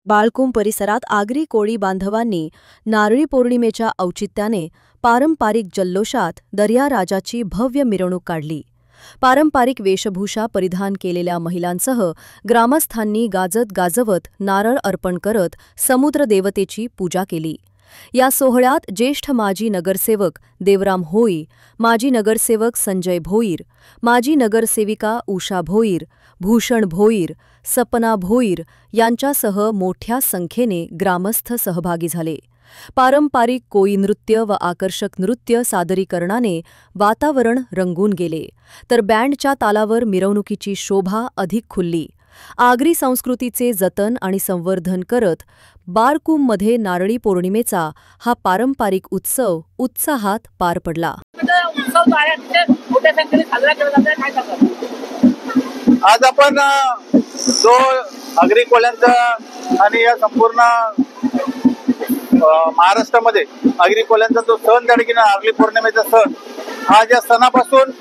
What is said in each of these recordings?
बाळकुम परिसरात आगरी कोळी बांधवांनी नारळी पौर्णिमेच्या औचित्याने पारंपरिक जल्लोषात दर्याराजाची भव्य मिरवणूक काढली। पारंपरिक वेशभूषा परिधान केलेल्या महिलांसह ग्रामस्थांनी गाजत गाजवत नारळ अर्पण करत समुद्र देवतेची पूजा केली। या सोहळ्यात ज्येष्ठ माजी नगरसेवक देवराम होई, माजी नगरसेवक संजय भोईर, माजी नगरसेविका उषा भोईर, भूषण भोईर, सपना भोईर यांच्यासह मोठ्या संख्येने ग्रामस्थ सहभागी झाले। पारंपरिक कोळी नृत्य व आकर्षक नृत्य सादरीकरणाने वातावरण रंगून गेले, तर बँडच्या तालावर मिरवणुकीची शोभा अधिक खुलली। आगरी संस्कृतीचे जतन आणि संवर्धन करत बाळकुममध्ये नारळी पौर्णिमेचा हा पारंपरिक उत्सव उत्साहात पार पडला। आज आपण जो आगरी कोळ्यांचा आणि या संपूर्ण महाराष्ट्रामध्ये आगरी कोळ्यांचा जो सण त्या ठिकाणी नारळी पौर्णिमेचा सण, हा ज्या सणापासून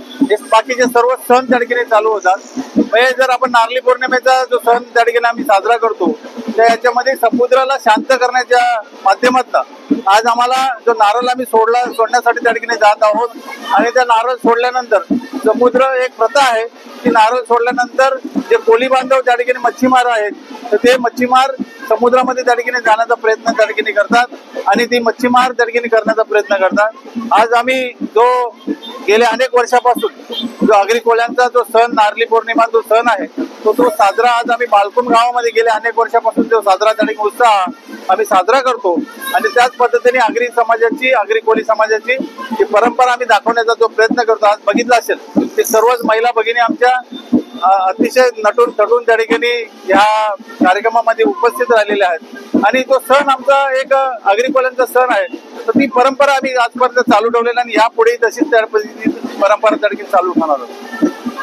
बाकीचे सर्व सण त्या ठिकाणी चालू होतात। म्हणजे जर आपण नारळी पौर्णिमेचा जो सण त्या ठिकाणी आम्ही साजरा करतो, तर याच्यामध्ये समुद्राला शांत करण्याच्या माध्यमातून आज आम्हाला जो नारळ आम्ही सोडण्यासाठी त्या ठिकाणी जात आहोत। आणि त्या नारळ सोडल्यानंतर समुद्र एक प्रथा आहे की नारळ सोडल्यानंतर जे कोळी बांधव त्या ठिकाणी मच्छीमार आहेत, तर ते मच्छीमार समुद्रामध्ये त्या ठिकाणी जाण्याचा प्रयत्न त्या ठिकाणी करतात आणि ती मच्छीमार त्या ठिकाणी करण्याचा प्रयत्न करतात। आज आम्ही जो गेल्या अनेक वर्षापासून जो आगरी कोळ्यांचा जो सण नारळी पौर्णिमा जो सण आहे, तो साजरा आज आम्ही बाळकुम गावामध्ये गेल्या अनेक वर्षापासून जो साजरा त्या ठिकाणी उत्साह आम्ही साजरा करतो। आणि त्याच पद्धतीने आगरी समाजाची, आगरी कोळी समाजाची जी परंपरा आम्ही दाखवण्याचा जो प्रयत्न करतो। आज बघितलं असेल की सर्वच महिला भगिनी आमच्या अतिशय नटून थटून त्या ठिकाणी या कार्यक्रमामध्ये उपस्थित राहिलेले आहेत। आणि तो सण आमचा एक आगरी कोळ्यांचा सण आहे, तर ती परंपरा आम्ही आजपर्यंत चालू ठेवलेली आणि यापुढे तशीच त्या पद्धतीने परंपरा त्या ठिकाणी चालू ठेवणार आहोत।